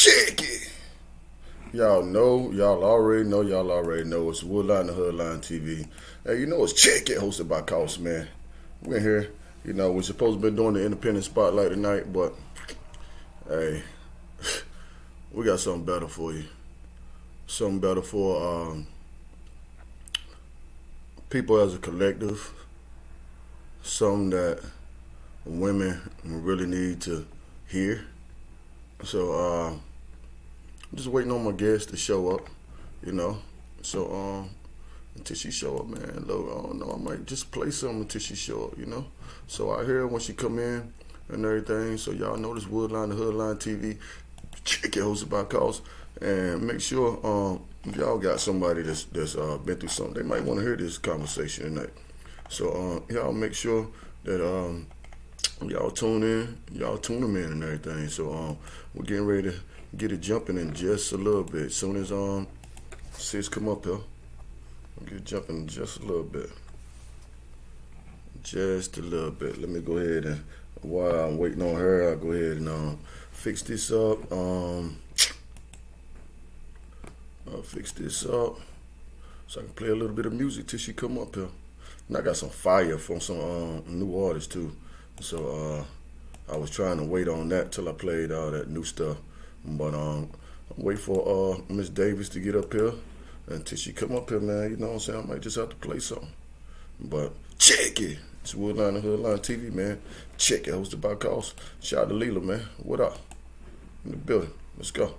Check it. Y'all know, y'all already know. It's Woodline the Hoodline TV. Hey, you know it's Check It, hosted by Cost, man. We're here. You know, we're supposed to be doing the independent spotlight tonight, but hey, we got something better for you. Something better for people as a collective. Something that women really need to hear. So I'm just waiting on my guest to show up, you know. So until she show up, man, look, I don't know, I might just play something until she show up, you know. So I hear when she come in and everything. So y'all know this Woodline the Hoodline TV, Check It, hosted by Cost, and make sure if y'all got somebody that's been through something, they might want to hear this conversation tonight. So y'all make sure that y'all tune them in and everything. So we're getting ready to get it jumping in just a little bit. As soon as sis come up here, we'll get it jumping just a little bit. Just a little bit. Let me go ahead and while I'm waiting on her, I'll go ahead and fix this up. I'll fix this up so I can play a little bit of music till she come up here. And I got some fire from some new artists too. So I was trying to wait on that till I played all that new stuff. But I'm wait for Miss Davis to get up here until she come up here, man. You know what I'm saying? I might just have to play something. But check it. It's Woodline the Hoodline TV, man. Check it. Hosted by Cost. Shout out to Lillian, man. What up? In the building. Let's go.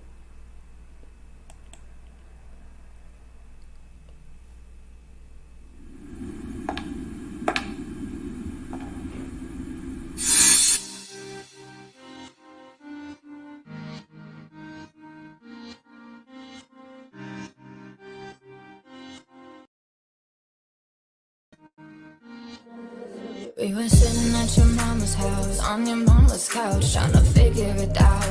We were sitting at your mama's house, on your mama's couch, trying to figure it out.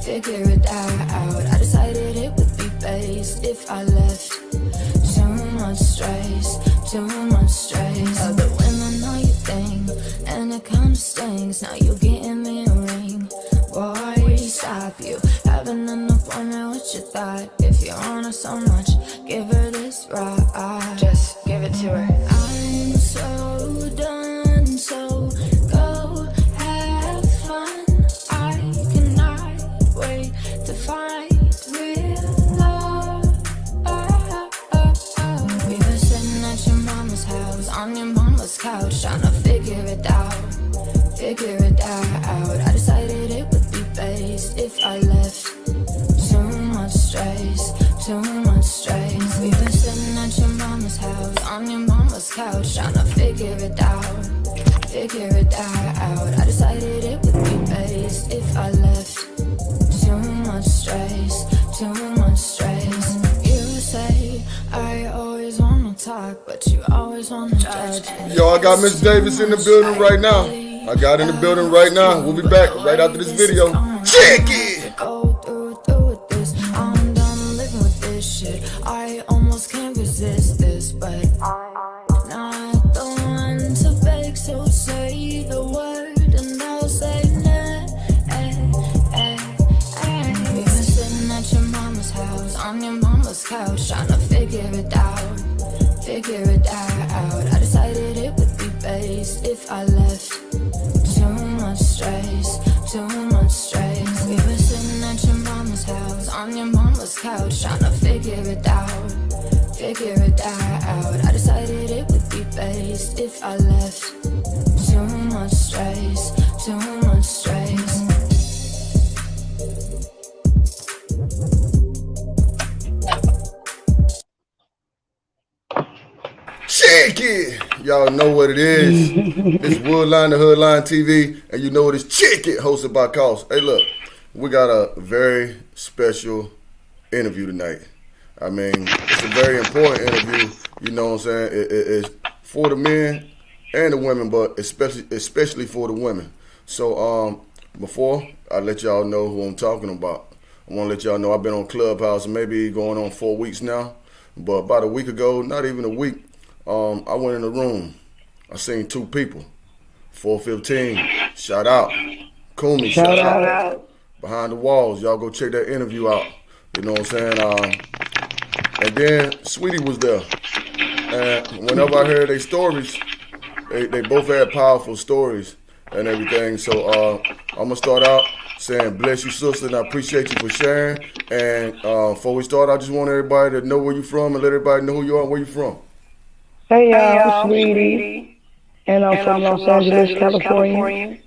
I decided it would be best if I left. Too much stress. Other women know your thing, and it kinda stings. Now you getting me a ring. Boy, stop you having an appointment with your thought. If you want her so much, give her this ride. Just give it to her. I'm so done, so go have fun. I cannot wait to find real love. We were sitting at your mama's house, on your mama's couch, trying to figure it out. I decided it would be best if I left. Too much stress. We were sitting at your mama's house, on your mama's couch, trying to figure it out. I decided it would be best if I left. Too much stress. You say I always wanna talk, but you always wanna judge. Yo, I got Miss Davis in the building right now. I got in the building right now. We'll be back right after this video. Check it! Go through with this. I'm done living with this shit. I almost can't resist this, but I'm not the one to beg, so say the word and I'll say nah. We were sitting at your mama's house, on your mama's couch, trying to figure it out. I decided it would be best if I left. Too much stress. We were sitting at your mama's house, on your mama's couch, trying to figure it out. I decided it would be best if I left. Too much stress. Check it! Y'all know what it is. It's Woodline the Hoodline TV, and you know it is Check It, hosted by Cost. Hey, look, we got a very special interview tonight. I mean, it's a very important interview. You know what I'm saying? It's for the men and the women, but especially for the women. So before I let y'all know who I'm talking about, I want to let y'all know I've been on Clubhouse maybe going on 4 weeks now. But about a week ago, not even a week, I went in the room. I seen two people. 415, shout out. Kumi, shout out. Behind the Walls. Y'all go check that interview out. You know what I'm saying? And then Sweetie was there. And whenever I heard their stories, they both had powerful stories and everything. So I'm going to start out saying, bless you, sister, and I appreciate you for sharing. And before we start, I just want everybody to know where you're from and let everybody know who you are and where you're from. Hey y'all, I'm Sweetie, and I'm from Los Angeles, California.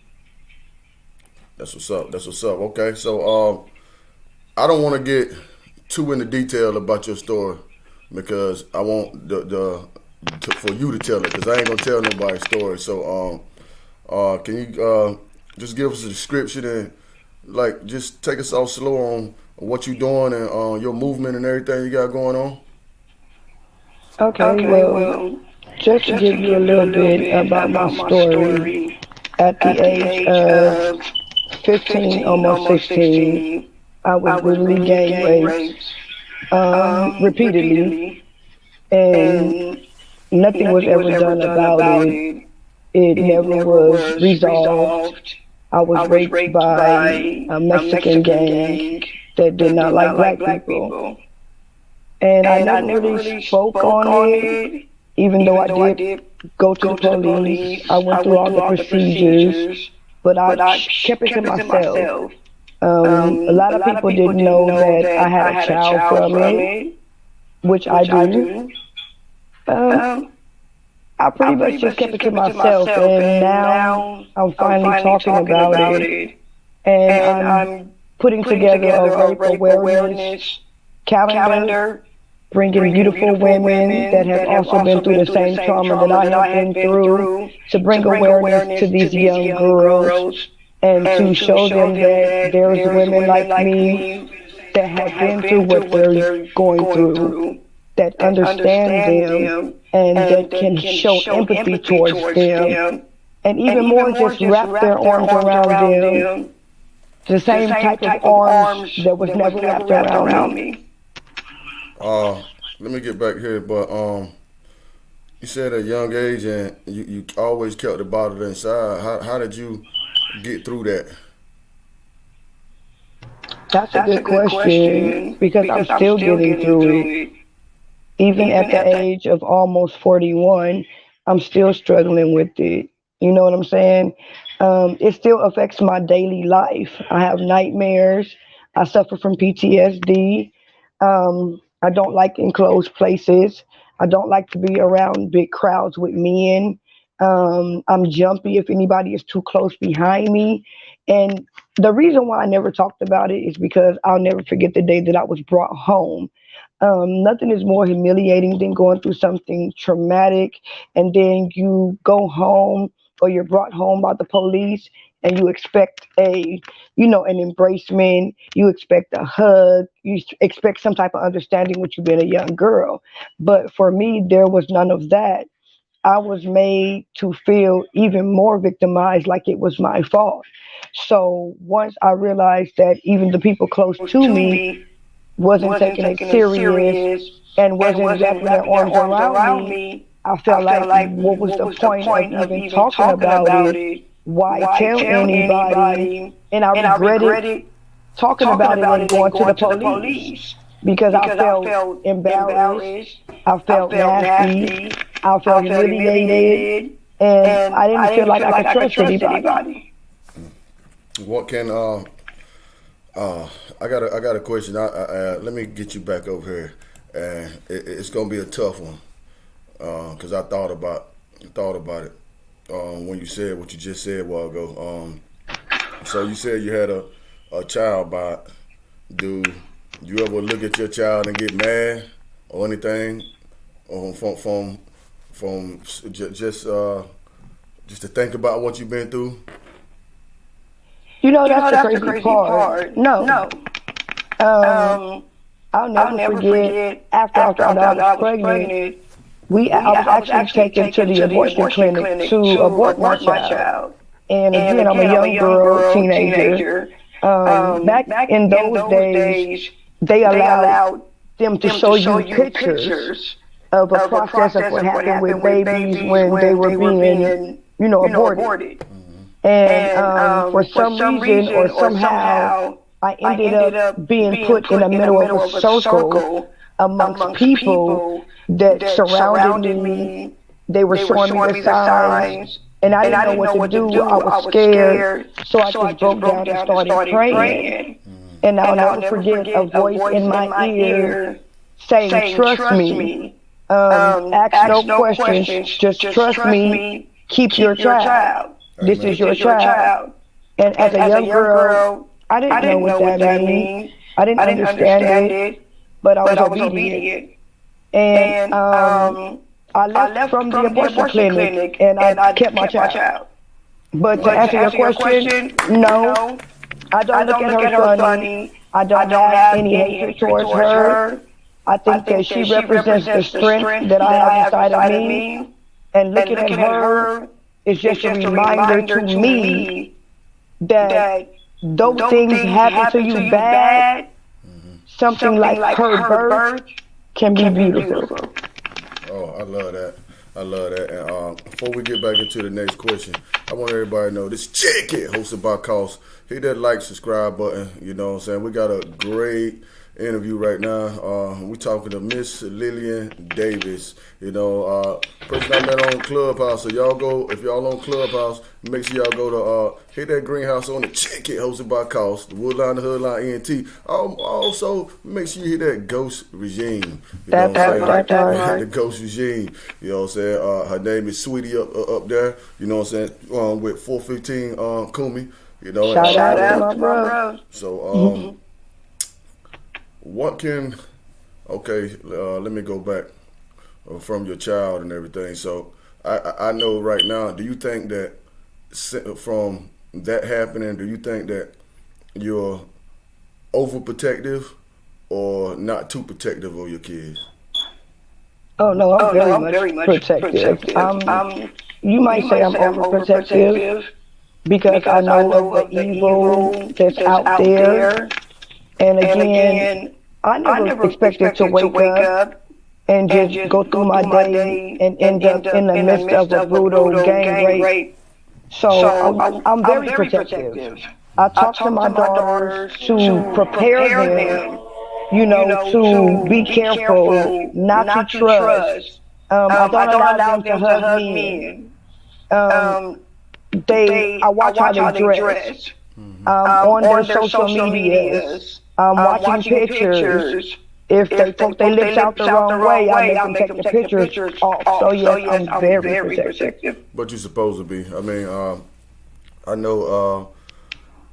That's what's up. That's what's up. Okay, so I don't want to get too into detail about your story because I want for you to tell it because I ain't gonna tell nobody's story. So can you just give us a description and like just take us off slow on what you're doing and your movement and everything you got going on? Okay, well, just to give you a little bit about my story, at the age of 15, almost 16, I was brutally gang raped repeatedly, and nothing was ever done about it. It never was resolved. I was raped by a Mexican gang that did not like black people. And I never really spoke on it, even though I did go to the police. I went through all the procedures, but I kept it to myself. A lot of people didn't know that I had a child from it, which I do. I pretty much just kept it to myself, and now I'm finally talking about it, and I'm putting together a rape awareness calendar, bringing beautiful women that have also been through the same trauma that I have been through to bring awareness to these young girls and to show them that there's women like me that have been through what they're going through, that understand them and that can show empathy towards them, and even more just wrap their arms around them, the same type of arms that was never wrapped around me. Let me get back here, but you said at a young age and you always kept the bottle inside. How did you get through that? That's a good question because I'm still getting through it. Even at the age of almost 41, I'm still struggling with it. You know what I'm saying? It still affects my daily life. I have nightmares. I suffer from PTSD. I don't like enclosed places. I don't like to be around big crowds with men. I'm jumpy if anybody is too close behind me. And the reason why I never talked about it is because I'll never forget the day that I was brought home. Nothing is more humiliating than going through something traumatic and then you go home or you're brought home by the police and you expect an embracement, you expect a hug, you expect some type of understanding when you've been a young girl. But for me, there was none of that. I was made to feel even more victimized, like it was my fault. So once I realized that even the people close to me wasn't taking it serious and wasn't wrapping their arms around me, I felt like what was the point of even talking about it? Why tell anybody? And I regretted talking about it and going to the police because I felt embarrassed, I felt nasty, I felt humiliated, and I didn't feel like I could trust anybody. What can I got a question. Let me get you back over here, and it's gonna be a tough one because I thought about it when you said what you just said a while ago. So you said you had a child, but do you ever look at your child and get mad or anything from just to think about what you've been through? That's the crazy part. No. I'll never forget after I found out I was pregnant, I was actually taken to the abortion clinic to abort my child. And again, I'm a young girl, teenager. Back in those days, they allowed them to show you pictures of a process of what happened with babies when they were being, aborted. And for some reason or somehow, I ended up being put in the middle of a circle amongst people that surrounded me. They were showing me the signs, and I didn't know what to do. I was scared, so I just broke down and started praying. And I'll never forget a voice in my ear saying, "Trust me. Ask no questions. Just trust me. Keep your child. This is your child." And as a young girl, I didn't know what that means. I didn't understand it, but I was obedient. And I left from the abortion clinic, and I kept my child. But to answer your question, no, I don't look at her funny. I don't have any hatred towards her. I think that she represents the strength that I have inside of me. And looking at her is just a reminder to me that though things happen to you bad, something like her birth can be beautiful. Oh, I love that. I love that. And before we get back into the next question, I want everybody to know this Check It, hosted by Cost. Hit that like, subscribe button. You know what I'm saying? We got a great interview right now. We talking to Miss Lillian Davis. You know, person I met on Clubhouse. So y'all go, if y'all on Clubhouse, make sure y'all go to hit that greenhouse on the Check It, hosted by Cost, the Woodline, the Hoodline, ENT. Also, make sure you hit that Ghost Regime. You know what I'm saying? The Ghost Regime. You know what I'm saying? Her name is Sweetie up there. You know what I'm saying? With 415 Kumi. You know, shout out my bro. So, what can? Okay, let me go back from your child and everything. So, I know right now. Do you think that from that happening, do you think that you're overprotective or not too protective of your kids? Oh no, I'm very much protective. You might say I'm overprotective because I know of the evil that's out there. And again, I never expected to wake up and just go through my day and end up in the midst of a brutal gang rape. So I'm very protective. I talk to my daughters to prepare them, you know, to be careful, not to trust. I don't allow them to hug men. I watch how they dress. On their social medias, watching pictures. If they poke their lips out the wrong way, I make them take the pictures off. So yes, I'm very protective. But you're supposed to be. I mean, I know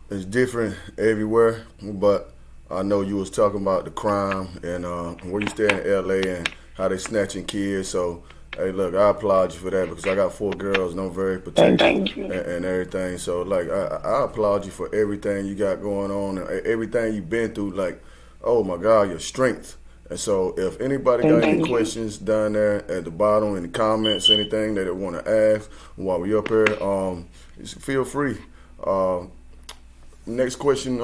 it's different everywhere, but I know you was talking about the crime and where you stay in LA and how they snatching kids. So, hey, look, I applaud you for that because I got 4 girls and I'm very protective and everything. So, like, I applaud you for everything you got going on and everything you've been through. Like, oh my God, your strength. And so, if anybody got any questions down there at the bottom in the comments, anything that they want to ask while we up here, feel free. Next question.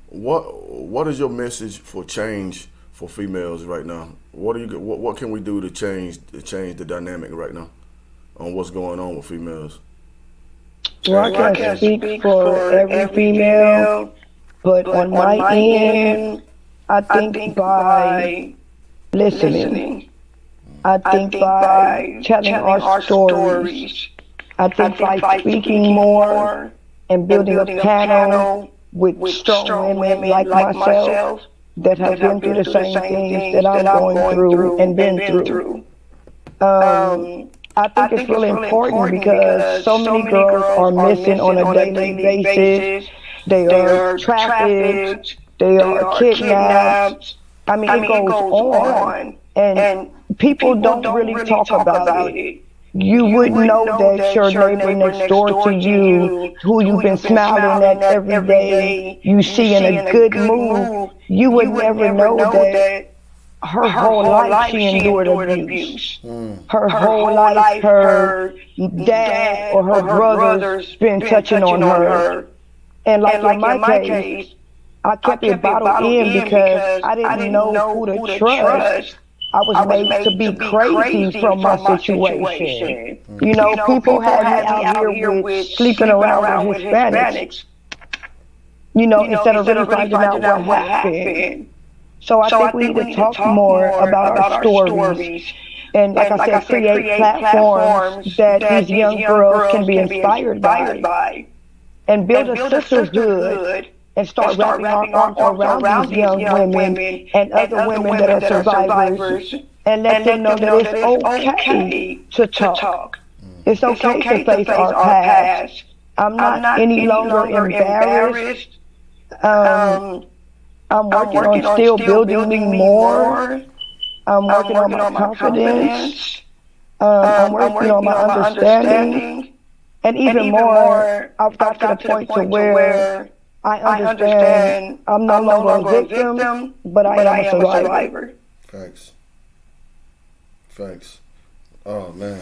What is your message for change for females right now? What can we do to change the dynamic right now on what's going on with females? Well, I can't speak for every female, but on my end, I think by listening, I think by telling our stories, I think by speaking more and building a panel with strong women like myself that have been through the same things that I'm going through and been through. I think it's really important because so many girls are missing on a daily basis. They are trafficked, they are kidnapped. I mean, it goes on. And people don't really talk about it. You wouldn't know that your neighbor next door to you, who you've been smiling at every day, you see in a good mood, you would never know that her whole life she endured abuse. Her whole life her dad or her brother's been touching on her. And like in my case, I kept it bottled in because I didn't know who to trust. I was made to be crazy from my situation. You know, people had me out here with sleeping around with Hispanics. instead of really finding out what happened. So I think we need to talk more about our stories. And like I said, create platforms that these young girls can be inspired by. And build a sisterhood and start wrapping our arms around these young women and other women that are survivors. And let them know that it's okay to talk. It's okay to face our past. I'm not any longer embarrassed. I'm working on still building me more. I'm working on my confidence. I'm working on my understanding. And even more, I've got to the point to where I understand I'm no longer a victim, but I am a survivor. Facts. Oh man,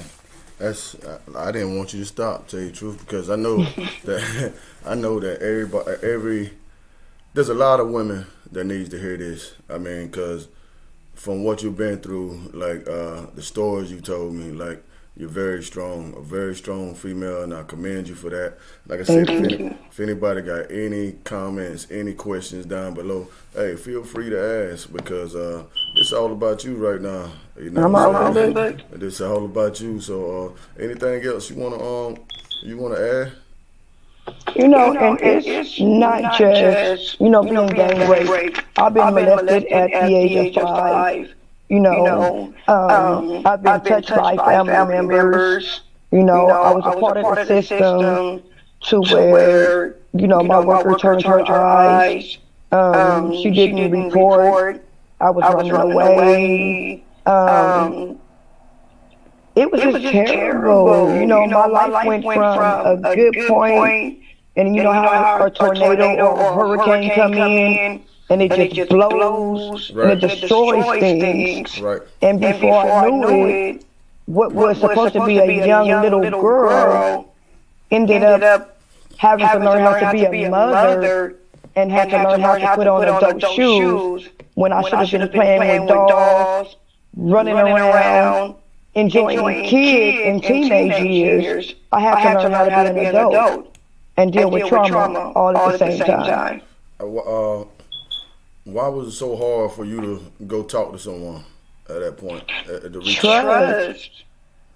I didn't want you to stop. Tell you the truth, because I know that there's a lot of women that needs to hear this. I mean, because from what you've been through, like the stories you told me, like you're very strong, a very strong female, and I commend you for that. Like I said, if anybody got any comments, any questions down below, hey, feel free to ask, because it's all about you right now. I'm all about it. It's all about you. So anything else you wanna add? And it's not just, being gang raped. I've been molested at the age of 5. I've been touched by family members. I was a part of the system to where, my worker turned her eyes. She didn't report. I was running away. It was just terrible. My life went from a good point, and how a tornado or a hurricane come in, and it just blows, and it destroys things. Right. And before I knew it, what was supposed to be a young little girl ended up having to learn how to be a mother and had to learn how to put on adult shoes when I should have been playing with dolls, running around, enjoying kids in teenage years. I had to learn how to be an adult and deal with trauma all at the same time. Why was it so hard for you to go talk to someone at that point?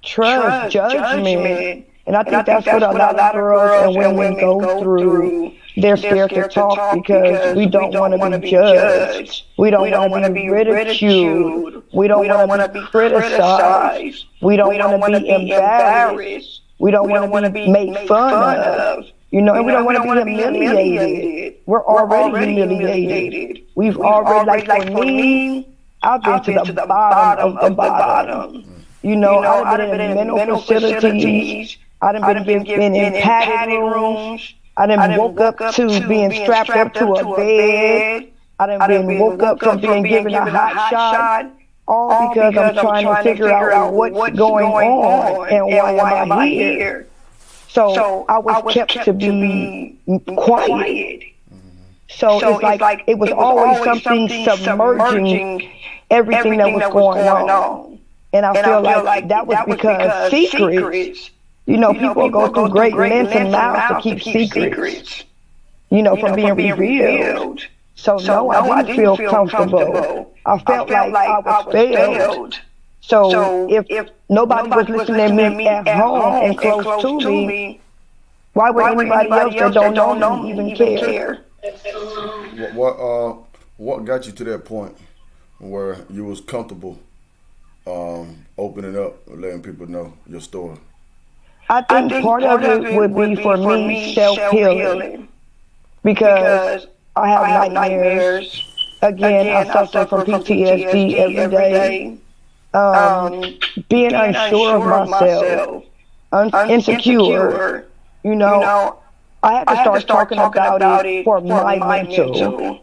Trust, judgment. And I think that's what a lot of girls and women go through. They're scared to talk because we don't want to be judged. We don't want to be ridiculed. We don't want to be criticized. We don't want to be embarrassed. We don't want to be made fun of. And we don't want to be humiliated. We're already humiliated. We've already, like for me, I've been to the bottom of the bottom. I've been in mental facilities. I've been in padded rooms. I done woke up to being strapped up to a bed. I done been woke up from being given a hot shot. All because I'm trying to figure out what's going on and why am I here. So I was kept to be quiet. So it's like it was always something submerging everything that was going on. And I feel like that was because secrets. People go through great lengths and mouths to keep secrets, from being revealed. So no, I didn't feel comfortable. I felt like I was failed. So if nobody was listening to me at home and close to me, why would anybody else that don't know me even care? What got you to that point where you was comfortable opening up and letting people know your story? I think part of it would be for me self-healing, because I have nightmares. Again, I suffer from PTSD every day. Being unsure of myself, insecure. I had to start talking about it for my mental,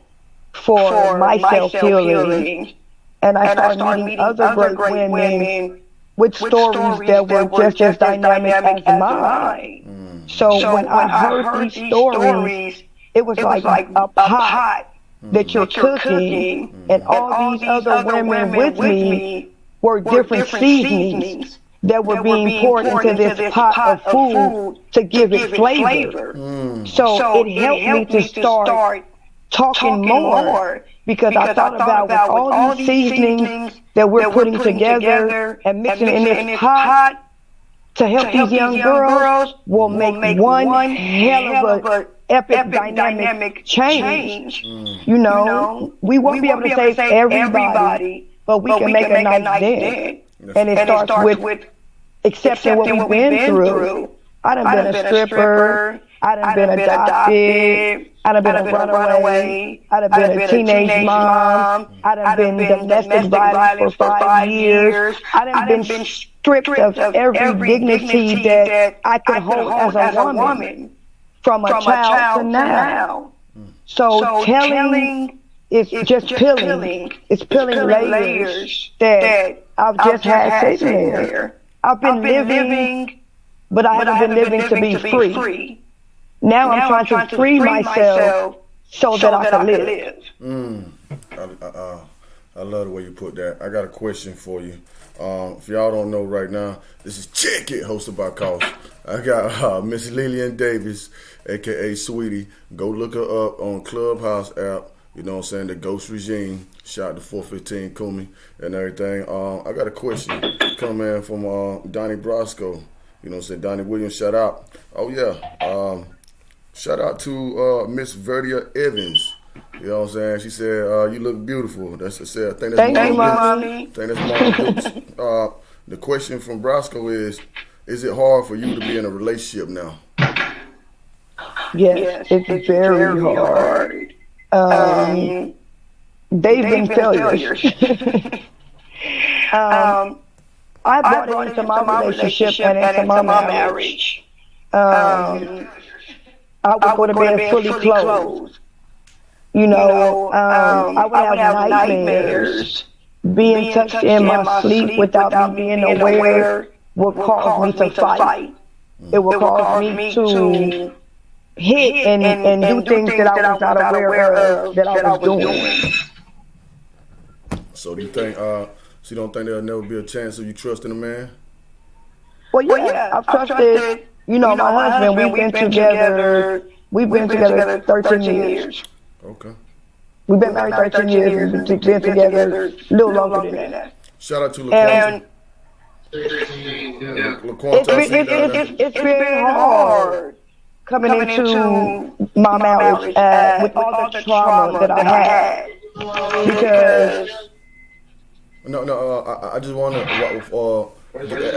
for my self-healing. And I started meeting other great women with stories that were just as dynamic as mine. So when I heard these stories, it was like a pot that you're cooking, and all these other women with me were different seasonings. that were being poured into this pot of food to give it flavor. So it helped me to start talking more because I thought about with all these seasonings that we're putting together and mixing in this pot to help these young girls will make one hell of a epic dynamic change. You know, we won't be able to save everybody, but we can make a nice dent. And it starts with accepting what we've been through. I done been a stripper. I done been adopted. I done been a runaway. I done been a teenage mom. I done been domestic violence for 5 years. I done been stripped of every dignity that I could hold as a woman from a child to now. So telling is just peeling. It's peeling layers that I've just had sitting there. I've been living, but I haven't been living to be free. Now I'm trying to free myself so that I can live. I love the way you put that. I got a question for you. If y'all don't know right now, this is Check It, hosted by Cost. I got Miss Lillian Davis, a.k.a. Sweetie. Go look her up on Clubhouse app. You know what I'm saying? The Ghost Regime. Shout out to 415 Kumi and everything. I got a question coming from Donnie Brasco. You know what I'm saying? Donnie Williams, shout out. Oh, yeah. Shout out to Miss Verdia Evans. You know what I'm saying? She said, you look beautiful. That's I think that's Thank you, Mommy. I think that's Mama Dukes. The question from Brasco is it hard for you to be in a relationship now? Yes, it's very hard. They've been failures. I brought it into my relationship and into my marriage. I would go to bed fully clothed. You know, I would have nightmares. Being touched in my sleep without me being aware would cause me to fight. It would cause me to hit and do things that I was not aware of that I was doing. So do you think, so you don't think there'll never be a chance of you trusting a man? Well, yeah, I've trusted, my husband. We've been together 13 years. Okay. We've been married 13 years and we've been together a little longer than that. Shout out to LaQuanta. It's very hard coming into my marriage with all the trauma that I had. Because I just want to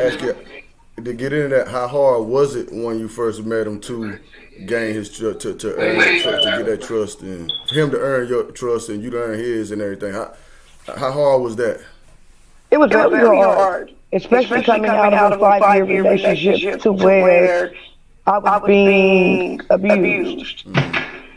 ask you to get into that. How hard was it when you first met him to gain his trust, to get that trust, and for him to earn your trust and you to earn his and everything? How hard was that? It was very hard, especially coming out of a 5-year relationship to where I was being abused.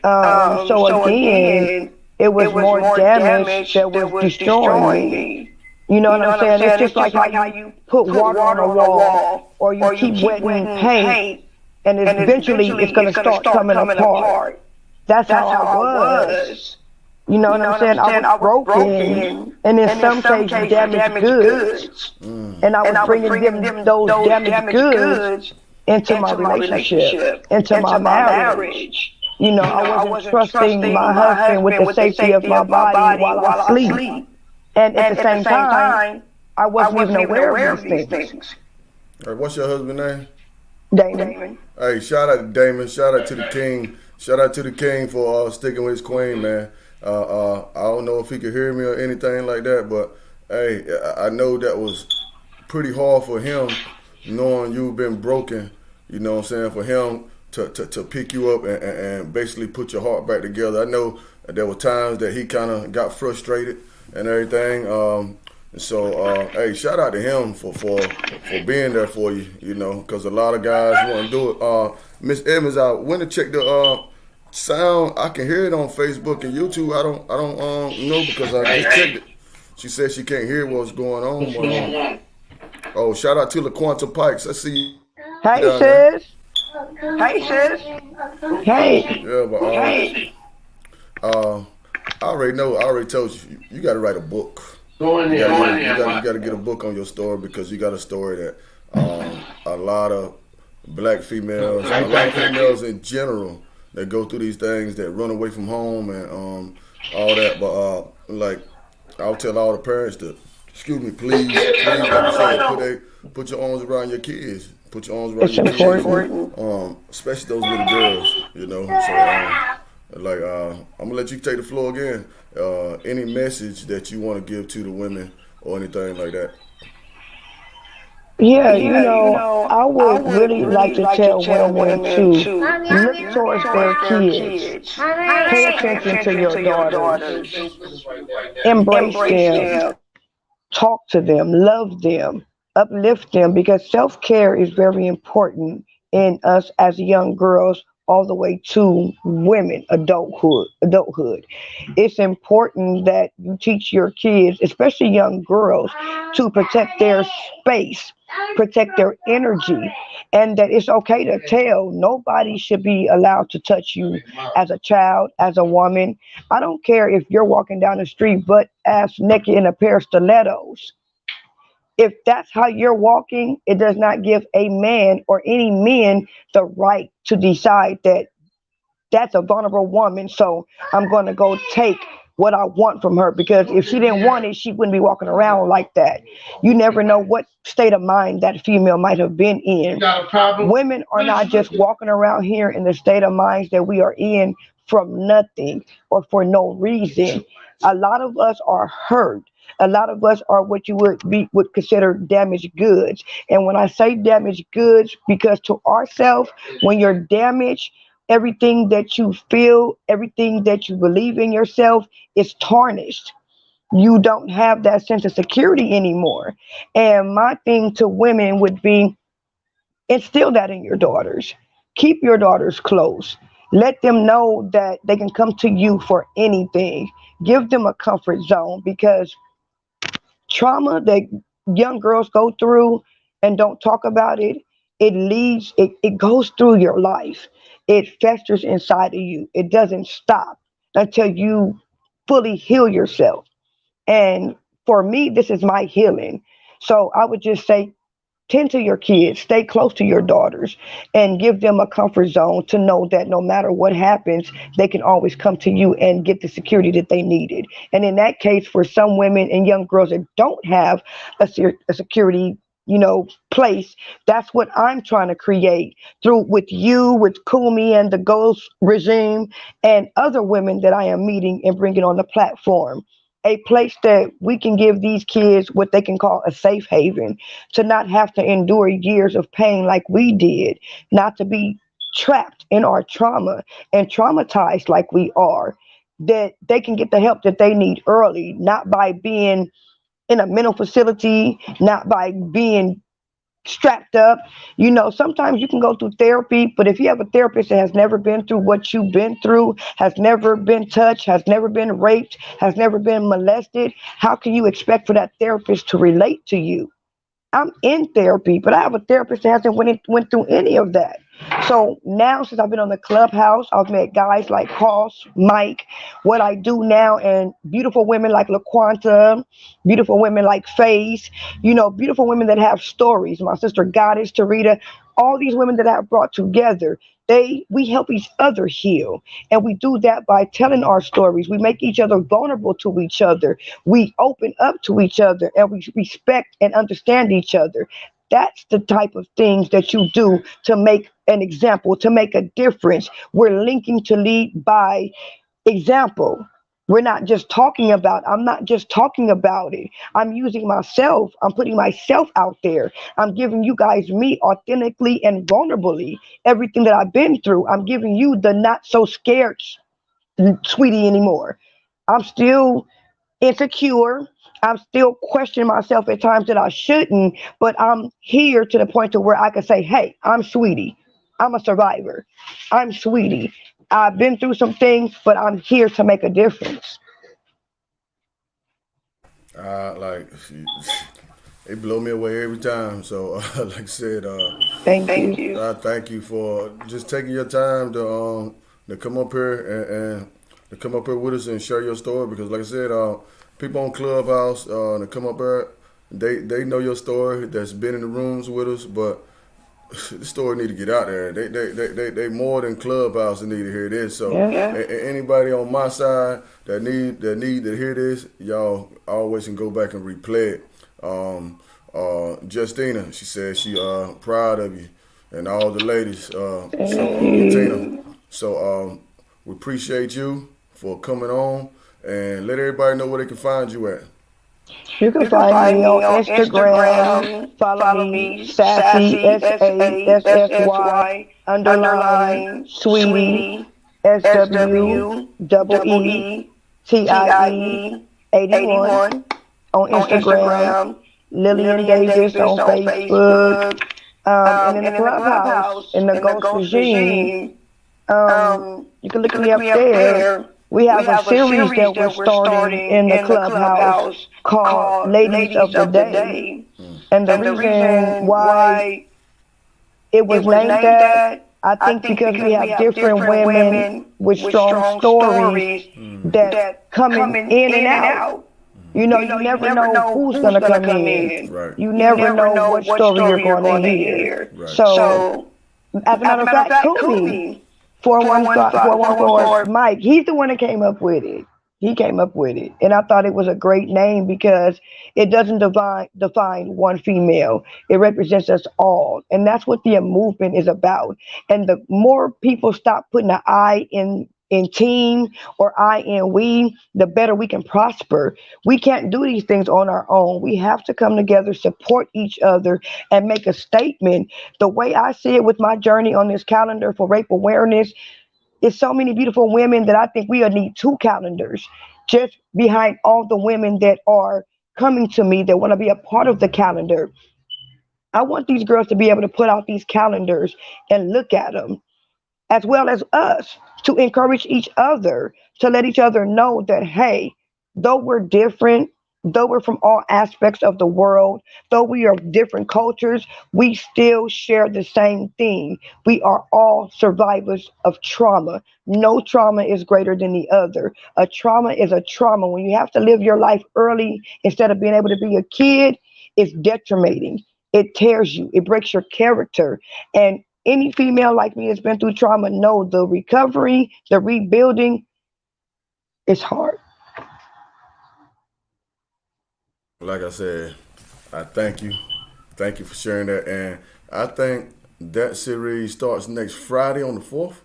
So again, it was more damage that was destroying me. You know what I'm saying? It's just like how you put water on a wall or you keep wetting paint and eventually it's going to start coming apart. That's how I was. You know what I'm saying? I was broken and in some cases damaged goods. And I was bringing them those damaged goods into my relationship, into my marriage. You know, I wasn't trusting my husband with the safety of my body while I sleep. And at the same time, I wasn't even aware of these things. All right, what's your husband's name? Damon. Hey, shout out to Damon. Shout out to the king. Shout out to the king for sticking with his queen, man. I don't know if he could hear me or anything like that, but hey, I know that was pretty hard for him, knowing you've been broken. You know what I'm saying? For him to pick you up and basically put your heart back together. I know there were times that he kind of got frustrated and everything. And so, hey, shout out to him for being there for you, you know, because a lot of guys want to do it. Miss Evans, I went to check the sound. I can hear it on Facebook and YouTube. I don't know because I just checked it. She said she can't hear what's going on. Oh, shout out to LaQuanta Pikes. I see you. Hey, sis. Hey, sis. Hey. Yeah, but I already told you, you got to write a book. You got to get a book on your story because you got a story that A lot of black females, a lot of females in general that go through these things that run away from home and all that. But like I'll tell all the parents to, excuse me, please, like you said, put your arms around your kids. Put your arms around It's your kids, important. especially those little girls. So I'm gonna let you take the floor again. Any message that you want to give to the women or anything like that? Yeah, I would really like to tell women to look towards their kids. Pay attention to your daughters. Embrace them. Talk to them. Love them. Uplift them because self care is very important in us as young girls all the way to women adulthood. It's important that you teach your kids, especially young girls, to protect their space, protect their energy, and that it's okay to tell. Nobody should be allowed to touch you as a child, as a woman. I don't care if you're walking down the street butt ass naked in a pair of stilettos. If that's how you're walking, it does not give a man or any men the right to decide that that's a vulnerable woman, so I'm going to go take what I want from her because if she didn't want it, she wouldn't be walking around like that. You never know what state of mind that female might have been in. Women are not just walking around here in the state of minds that we are in from nothing or for no reason. A lot of us are hurt. A lot of us are what you would consider damaged goods. And when I say damaged goods, because to ourselves, when you're damaged, everything that you feel, everything that you believe in yourself is tarnished. You don't have that sense of security anymore. And my thing to women would be instill that in your daughters. Keep your daughters close. Let them know that they can come to you for anything. Give them a comfort zone because trauma that young girls go through and don't talk about it, it goes through your life. It festers inside of you. It doesn't stop until you fully heal yourself. And for me, this is my healing. So I would just say tend to your kids, stay close to your daughters, and give them a comfort zone to know that no matter what happens, they can always come to you and get the security that they needed. And in that case, for some women and young girls that don't have a security, place, that's what I'm trying to create through with you, with Kumi and the Ghost regime, and other women that I am meeting and bringing on the platform a place that we can give these kids what they can call a safe haven to not have to endure years of pain like we did, not to be trapped in our trauma and traumatized like we are, that they can get the help that they need early, not by being in a mental facility, not by being strapped up. Sometimes you can go through therapy, but if you have a therapist that has never been through what you've been through, has never been touched, has never been raped, has never been molested, how can you expect for that therapist to relate to you? I'm in therapy, but I have a therapist that hasn't went through any of that. So now, since I've been on the clubhouse, I've met guys like Cross, Mike, what I do now, and beautiful women like LaQuanta, beautiful women like Faith, beautiful women that have stories. My sister Goddess, Tarita, all these women that I've brought together. We help each other heal, and we do that by telling our stories. We make each other vulnerable to each other. We open up to each other, and we respect and understand each other. That's the type of things that you do to make an example, to make a difference. We're linking to lead by example. I'm not just talking about it. I'm using myself. I'm putting myself out there. I'm giving you guys me authentically and vulnerably. Everything that I've been through, I'm giving you the not so scared sweetie anymore. I'm still insecure. I'm still questioning myself at times that I shouldn't, but I'm here to the point to where I can say, hey, I'm sweetie. I'm a survivor. I'm sweetie. I've been through some things, but I'm here to make a difference. Like it blow me away every time. So, like I said, Thank you. I thank you for just taking your time to come up here and to come up here with us and share your story. Because, like I said, people on Clubhouse to come up here, they know your story. That's been in the rooms with us, but the story need to get out there. They more than Clubhouse that need to hear this. So anybody on my side that need to hear this, y'all always can go back and replay it. Justina, she said she proud of you and all the ladies. Tina. So we appreciate you for coming on and let everybody know where they can find you at. You can find me on Instagram. Follow me, Sassy, SASSY, underline, Sweetie, SWEETIE81 on Instagram. Lillian Davis on Facebook. And in the Clubhouse, in the Ghost Regime. You can look me up there. We have a series that we're starting in the Clubhouse called Ladies of the Day. And the reason why it was named that, I think because we have different women with strong stories that coming in and out. You know, you never know who's going to come in. Right. You never know what story you're going to hear. Right. So, as a matter of fact, Cooley. 414 Mike, he's the one that came up with it. He came up with it. And I thought it was a great name because it doesn't define one female. It represents us all. And that's what the movement is about. And the more people stop putting an I in team or I in we, the better we can prosper. We can't do these things on our own. We have to come together, support each other, and make a statement. The way I see it with my journey on this calendar for rape awareness, is so many beautiful women that I think we'll need 2 calendars just behind all the women that are coming to me that want to be a part of the calendar. I want these girls to be able to put out these calendars and look at them, as well as us, to encourage each other, to let each other know that, hey, though we're different, though we're from all aspects of the world, though we are different cultures, we still share the same thing. We are all survivors of trauma. No trauma is greater than the other. A trauma is a trauma. When you have to live your life early instead of being able to be a kid, it's detrimenting. It tears you. It breaks your character. And any female like me that's been through trauma know the recovery, the rebuilding is hard. Like I said, I thank you. Thank you for sharing that. And I think that series starts next Friday on the 4th.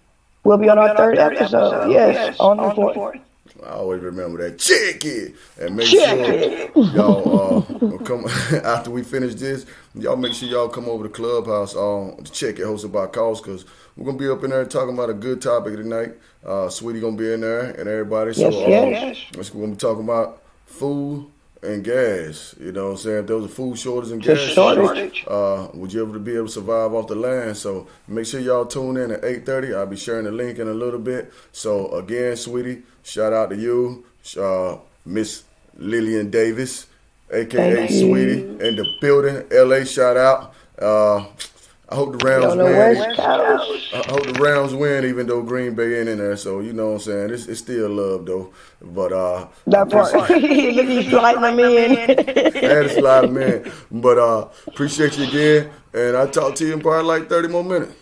We'll be on our third episode. Yes, on the 4th. I always remember that. Check it. And make sure y'all come after we finish this, y'all make sure y'all come over to Clubhouse to Check It, hosted by Cause, because we're going to be up in there talking about a good topic tonight. Sweetie going to be in there and everybody. So we're going to be talking about food and gas. You know what I'm saying? If there was a food shortage and gas shortage, would you ever be able to survive off the land? So make sure y'all tune in at 8:30. I'll be sharing the link in a little bit. So again, Sweetie, shout out to you, Miss Lillian Davis, aka Sweetie, in the building. LA, shout out. I hope the Rams win. I hope the Rams win, even though Green Bay ain't in there. So you know what I'm saying. It's still love though. But that part, he's sliding them in. I had to slide them in. But appreciate you again, and I'll talk to you in probably like 30 more minutes.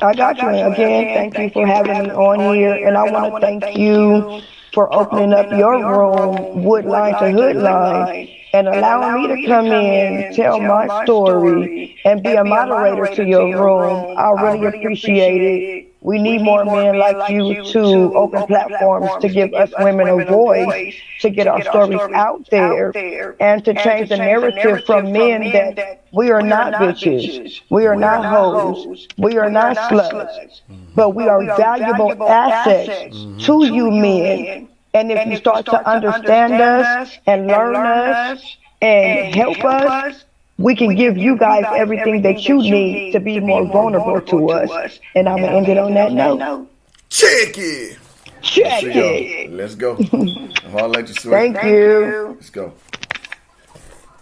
I got you. Again, thank you for having me on here, and I want to thank you for opening up your room, Woodline to Hoodline, and allowing me to come in, tell my story, and be a moderator to your room. I really appreciate it. We need more men like you to open platforms to give us women a voice, to get our stories out there, and to change the narrative from men that we are not bitches, we are not hoes, we are not sluts, but we are valuable assets to you men. And if you start to understand us and learn us and help us, we can give you guys everything that you need to be more vulnerable to us. And I'm going to end it on that note. Check it. Check it. Let's go. I'll let you, sweet. Thank you. Let's go.